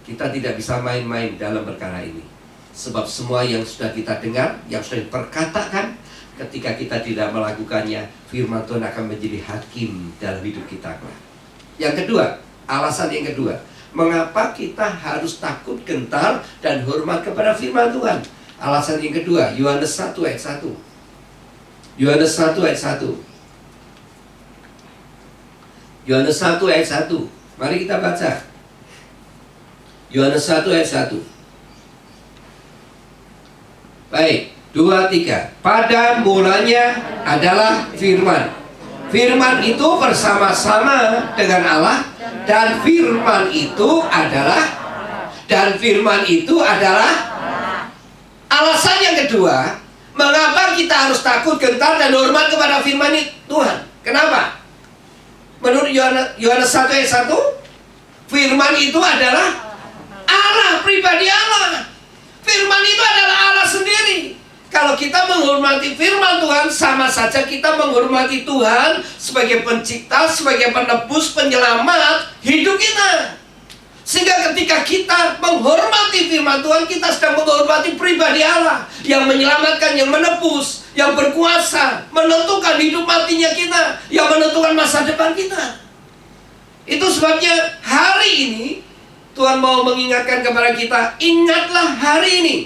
Kita tidak bisa main-main dalam perkara ini. Sebab semua yang sudah kita dengar, yang sudah diperkatakan, ketika kita tidak melakukannya, firman Tuhan akan menjadi hakim dalam hidup kita. Yang kedua, alasan yang kedua, mengapa kita harus takut, gentar, dan hormat kepada firman Tuhan? Alasan yang kedua, Yohanes 1 ayat 1. Yohanes 1 ayat 1. Yohanes 1 ayat 1. Mari kita baca. Yohanes 1 ayat 1. Baik, 2, 3. Pada mulanya adalah firman. Firman itu bersama-sama dengan Allah, dan firman itu adalah, Dan firman itu adalah alasan yang kedua, mengapa kita harus takut, gentar, dan hormat kepada firman Tuhan. Kenapa? Menurut Yohanes 1 ayat 1, firman itu adalah Allah, pribadi Allah. Firman itu adalah Allah sendiri. Kalau kita menghormati firman Tuhan, sama saja kita menghormati Tuhan sebagai pencipta, sebagai penebus, penyelamat hidup kita. Sehingga ketika kita menghormati firman Tuhan, kita sedang menghormati pribadi Allah yang menyelamatkan, yang menebus, yang berkuasa, menentukan hidup matinya kita, yang menentukan masa depan kita. Itu sebabnya hari ini Tuhan mau mengingatkan kepada kita, ingatlah hari ini.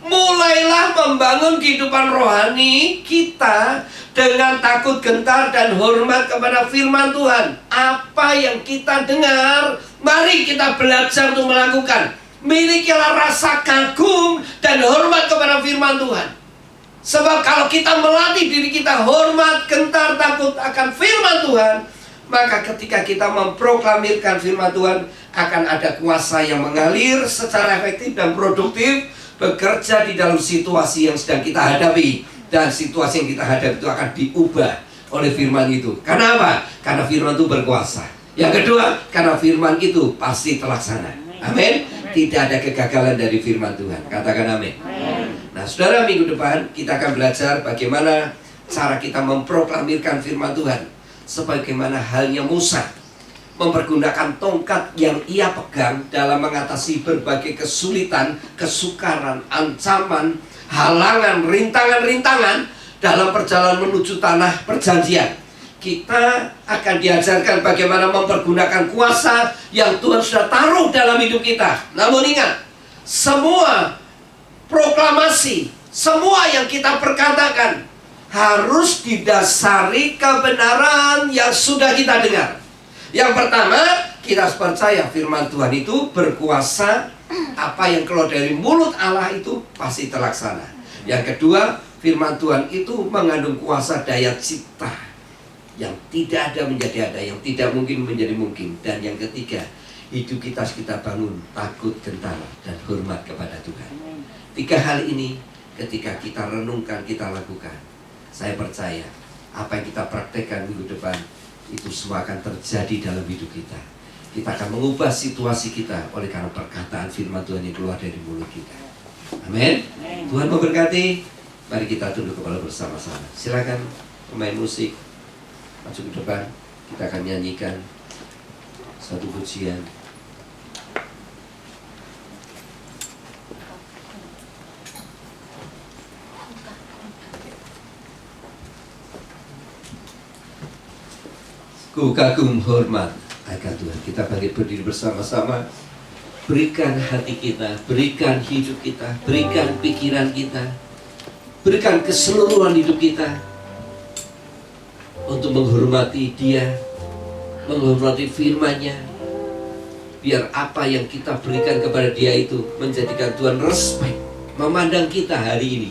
Mulailah membangun kehidupan rohani kita dengan takut, gentar, dan hormat kepada firman Tuhan. Apa yang kita dengar, mari kita belajar untuk melakukan. Milikilah rasa kagum dan hormat kepada firman Tuhan. Sebab kalau kita melatih diri kita hormat, gentar, takut akan firman Tuhan, maka ketika kita memproklamirkan firman Tuhan, akan ada kuasa yang mengalir secara efektif dan produktif, bekerja di dalam situasi yang sedang kita hadapi. Dan situasi yang kita hadapi itu akan diubah oleh firman itu. Karena apa? Karena firman itu berkuasa. Yang kedua, karena firman itu pasti terlaksana. Amin. Tidak ada kegagalan dari firman Tuhan. Katakan amin. Nah, saudara, minggu depan kita akan belajar bagaimana cara kita memproklamirkan firman Tuhan. Sebagaimana halnya Musa mempergunakan tongkat yang ia pegang dalam mengatasi berbagai kesulitan, kesukaran, ancaman, halangan, rintangan-rintangan dalam perjalanan menuju tanah perjanjian. Kita akan diajarkan bagaimana mempergunakan kuasa yang Tuhan sudah taruh dalam hidup kita. Namun ingat, semua proklamasi, semua yang kita perkatakan harus didasari kebenaran yang sudah kita dengar. Yang pertama, kita harus percaya firman Tuhan itu berkuasa. Apa yang keluar dari mulut Allah itu pasti terlaksana. Yang kedua, firman Tuhan itu mengandung kuasa daya cipta. Yang tidak ada menjadi ada, yang tidak mungkin menjadi mungkin. Dan yang ketiga, hidup kita bangun takut, gentar, dan hormat kepada Tuhan. Tiga hal ini ketika kita renungkan, kita lakukan, saya percaya apa yang kita praktekkan minggu depan itu semua akan terjadi dalam hidup kita. Kita akan mengubah situasi kita oleh karena perkataan firman Tuhan yang keluar dari mulut kita. Amin. Tuhan memberkati. Mari kita tunduk kepala bersama-sama. Silakan pemain musik maju ke depan. Kita akan nyanyikan satu pujian. Ku kagum hormat akan Tuhan. Kita bangkit berdiri bersama-sama. Berikan hati kita, berikan hidup kita, berikan pikiran kita, berikan keseluruhan hidup kita untuk menghormati Dia, menghormati firman-Nya. Biar apa yang kita berikan kepada Dia itu menjadikan Tuhan respect, memandang kita hari ini,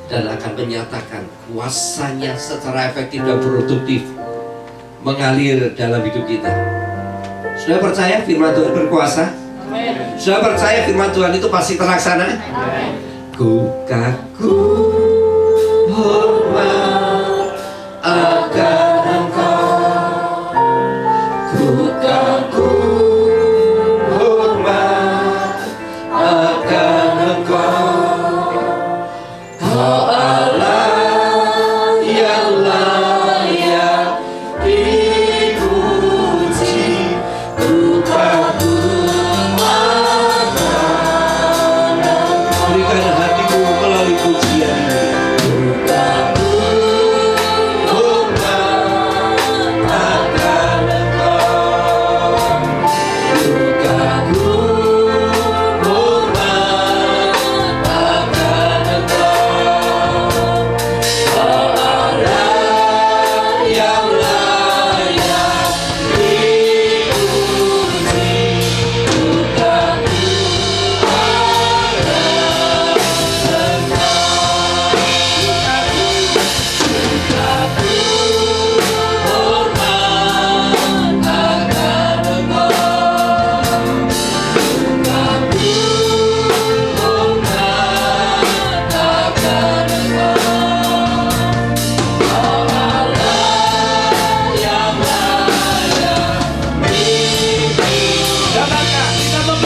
dan akan menyatakan kuasanya secara efektif dan produktif mengalir dalam hidup kita. Sudah percaya firman Tuhan berkuasa? Amin. Sudah percaya firman Tuhan itu pasti terlaksana? Amin. Ku kagum hormat akan Engkau, ku kagum hormat akan Engkau. Kau Allah yang layak dipuji, ku kagum akan Engkau. Berikan hatimu melalui pujian ini.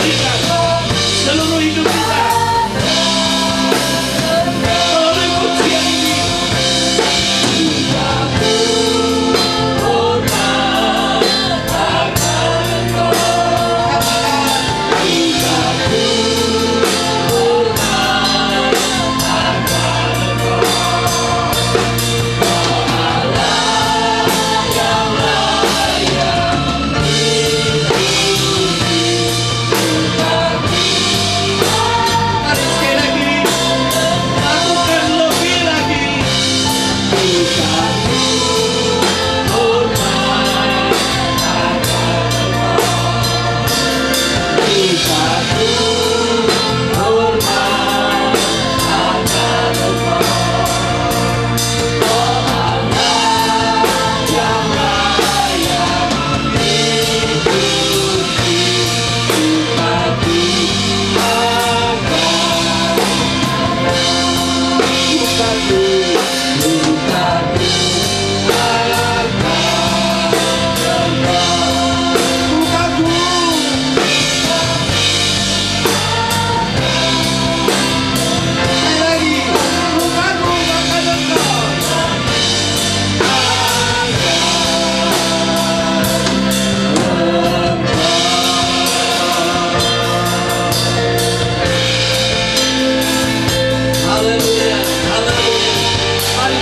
kita, seluruh hidup kita. Melalui pujian ini, mari sekali lagi, lakukan lebih lagi. Haleluya, haleluya. Mari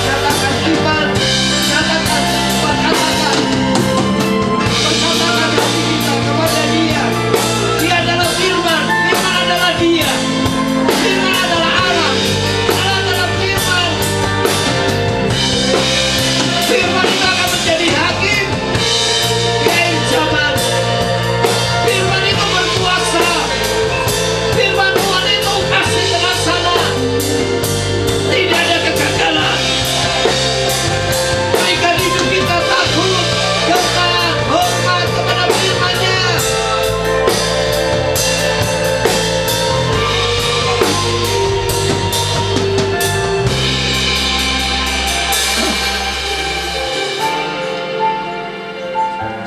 nyatakan iman, nyatakan perkataan, perkataan hati kita kepada Dia. Dia adalah firman, firman adalah Dia, firman adalah Allah, Allah adalah firman. Firman itu akan menjadi hakim di akhir zaman. Firman itu berkuasa. Firman Tuhan itu pasti terlaksana. Tidak ada kegagalan. Berikan hidup kita takut, gentar, hormat kepada firman-Nya.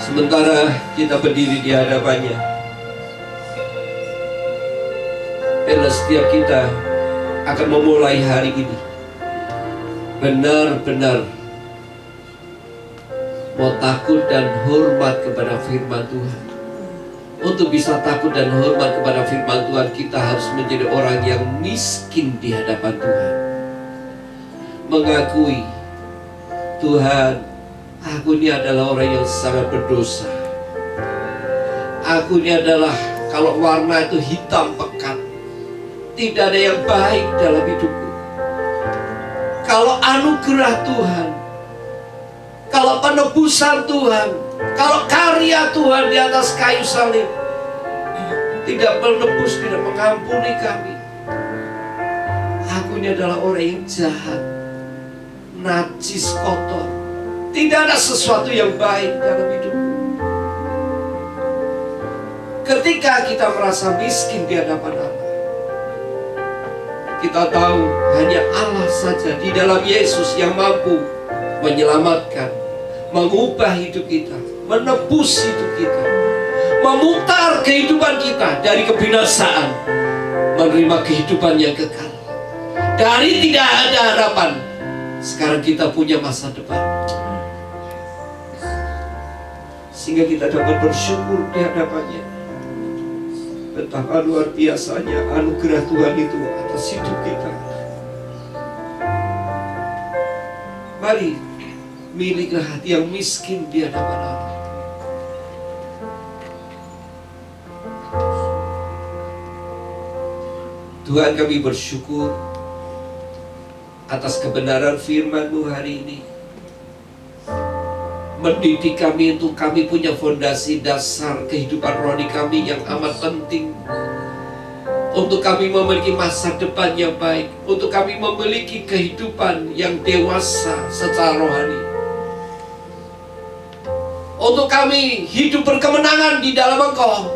Sementara kita berdiri di hadapannya, biarlah setiap kita akan memulai hari ini benar-benar mau takut dan hormat kepada firman Tuhan. Untuk bisa takut dan hormat kepada firman Tuhan, kita harus menjadi orang yang miskin di hadapan Tuhan. Mengakui, Tuhan, aku ini adalah orang yang sangat berdosa. Aku ini adalah, kalau warna itu hitam pekat, tidak ada yang baik dalam hidupku. Kalau anugerah Tuhan, kalau penebusan Tuhan, kalau karya Tuhan di atas kayu salib tidak menebus, tidak mengampuni kami, aku ini adalah orang yang jahat, najis, kotor. Tidak ada sesuatu yang baik dalam hidupku. Ketika kita merasa miskin di hadapan Allah, kita tahu hanya Allah saja di dalam Yesus yang mampu menyelamatkan, mengubah hidup kita, menebus hidup kita, memutar kehidupan kita dari kebinasaan, menerima kehidupan yang kekal. Dari tidak ada harapan, sekarang kita punya masa depan. Sehingga kita dapat bersyukur di hadapannya. Betapa luar biasanya anugerah Tuhan itu atas hidup kita. Mari miliklah hati yang miskin di hadapan Allah. Tuhan, kami bersyukur atas kebenaran firman-Mu hari ini. Mendidik kami untuk kami punya fondasi dasar kehidupan rohani kami yang amat penting. Untuk kami memiliki masa depan yang baik. Untuk kami memiliki kehidupan yang dewasa secara rohani. Untuk kami hidup berkemenangan di dalam Engkau.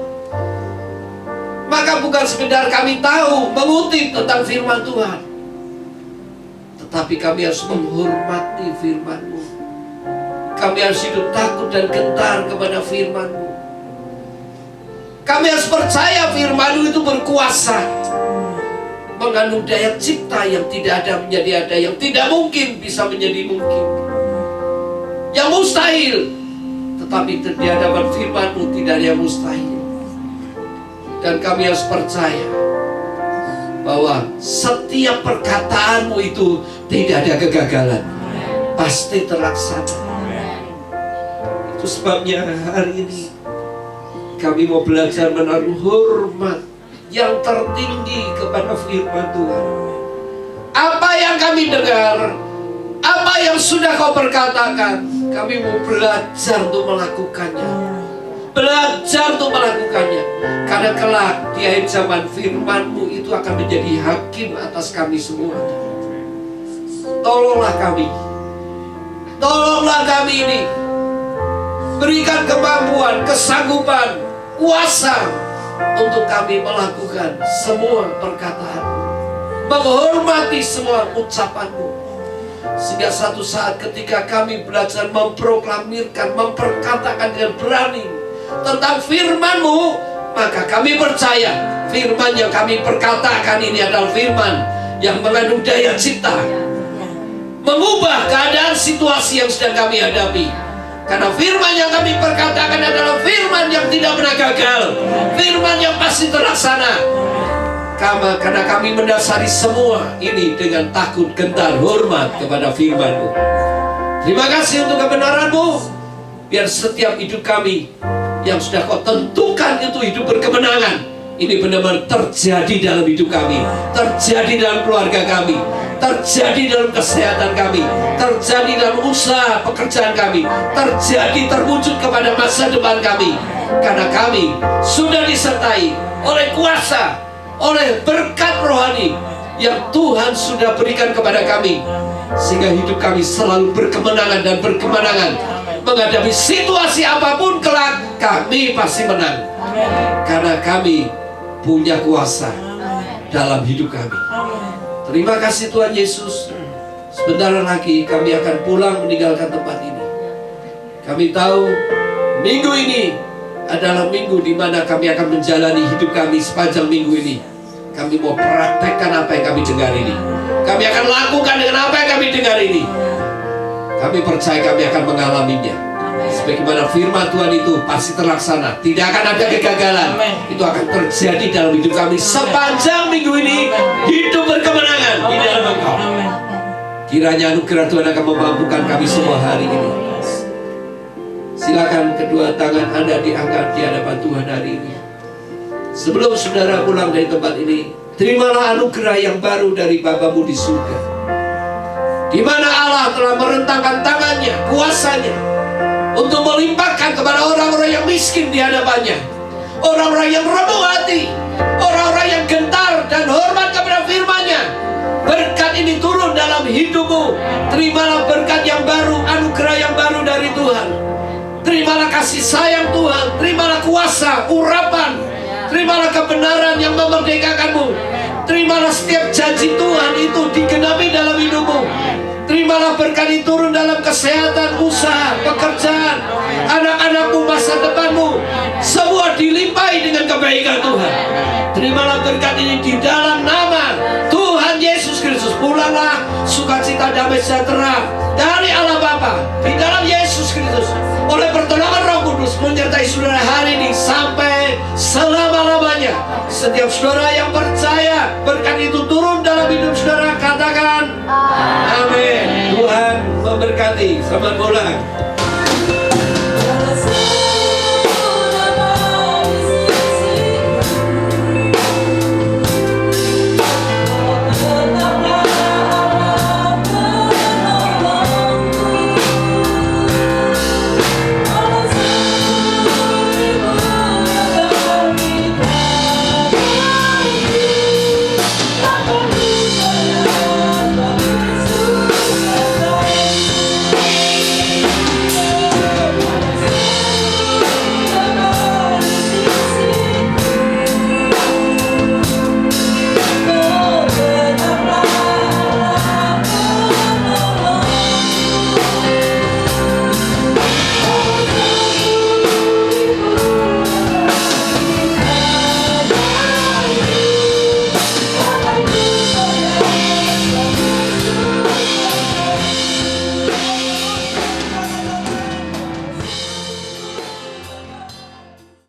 Maka bukan sekedar kami tahu, mengutip tentang firman Tuhan, tetapi kami harus menghormati firman-Mu. Kami harus hidup takut dan gentar kepada firman-Mu. Kami harus percaya firman-Mu itu berkuasa, mengandung daya cipta yang tidak ada menjadi ada, yang tidak mungkin bisa menjadi mungkin, yang mustahil. Tetapi di hadapan firman-Mu tidak ada yang mustahil. Dan kami harus percaya bahwa setiap perkataan-Mu itu tidak ada kegagalan, pasti terlaksana. Itu sebabnya hari ini kami mau belajar menaruh hormat yang tertinggi kepada firman Tuhan. Apa yang kami dengar, apa yang sudah Kau perkatakan, kami mau belajar untuk melakukannya. Belajar untuk melakukannya. Karena kelak di akhir zaman firman-Mu itu akan menjadi hakim atas kami semua. Tolonglah kami. Tolonglah kami ini. Berikan kemampuan, kesanggupan, kuasa untuk kami melakukan semua perkataan-Mu, menghormati semua ucapan-Mu. Sehingga satu saat ketika kami belajar memproklamirkan, memperkatakan dengan berani tentang firman-Mu, maka kami percaya firman yang kami perkatakan ini adalah firman yang mengandung daya cipta, mengubah keadaan situasi yang sedang kami hadapi. Karena firman yang kami perkatakan adalah firman yang tidak pernah gagal, firman yang pasti terlaksana. Karena kami mendasari semua ini dengan takut, gentar, hormat kepada firman-Mu. Terima kasih untuk kebenaran-Mu. Biar setiap hidup kami yang sudah Kau tentukan itu hidup berkemenangan, ini benar-benar terjadi dalam hidup kami, terjadi dalam keluarga kami, terjadi dalam kesehatan kami, terjadi dalam usaha pekerjaan kami, terjadi terwujud kepada masa depan kami. Karena kami sudah disertai oleh kuasa, oleh berkat rohani yang Tuhan sudah berikan kepada kami, sehingga hidup kami selalu berkemenangan dan berkemenangan. Menghadapi situasi apapun kelak, kami pasti menang. Karena kami punya kuasa dalam hidup kami. Terima kasih Tuhan Yesus. Sebentar lagi kami akan pulang meninggalkan tempat ini. Kami tahu minggu ini adalah minggu di mana kami akan menjalani hidup kami sepanjang minggu ini. Kami mau praktekkan apa yang kami dengar ini. Kami akan lakukan dengan apa yang kami dengar ini. Kami percaya kami akan mengalaminya. Sebagaimana firman Tuhan itu pasti terlaksana. Tidak akan ada kegagalan. Itu akan terjadi dalam hidup kami sepanjang minggu ini. Hidup berkemenangan di dalam Engkau. Kiranya anugerah Tuhan akan memampukan kami semua hari ini. Silakan kedua tangan Anda diangkat di hadapan Tuhan hari ini. Sebelum saudara pulang dari tempat ini, terimalah anugerah yang baru dari Bapamu di surga, di mana Allah telah merentangkan tangannya, kuasanya, untuk melimpahkan kepada orang-orang yang miskin di hadapannya, orang-orang yang remuk hati, orang-orang yang gentar dan hormat kepada firman-Nya. Berkat ini turun dalam hidupmu. Terimalah berkat yang baru, anugerah yang baru dari Tuhan. Terimalah kasih sayang Tuhan, terimalah kuasa, urapan, terimalah kebenaran yang memerdekakanmu. Terimalah setiap janji Tuhan itu digenapi dalam hidupmu. Terimalah berkat itu turun dalam kesehatan, usaha, pekerjaan, anak-anakmu, masa depanmu. Semua dilimpahi dengan kebaikan Tuhan. Terimalah berkat ini di dalam nama Tuhan Yesus Kristus. Pulanglah sukacita, damai sejahtera dari Allah Bapa di dalam Yesus Kristus, oleh pertolongan Roh Kudus, menyertai saudara hari ini sampai selama-lamanya. Setiap saudara yang percaya berkat itu turun dalam hidup saudara, katakan amin. Tuhan memberkati. Selamat pulang.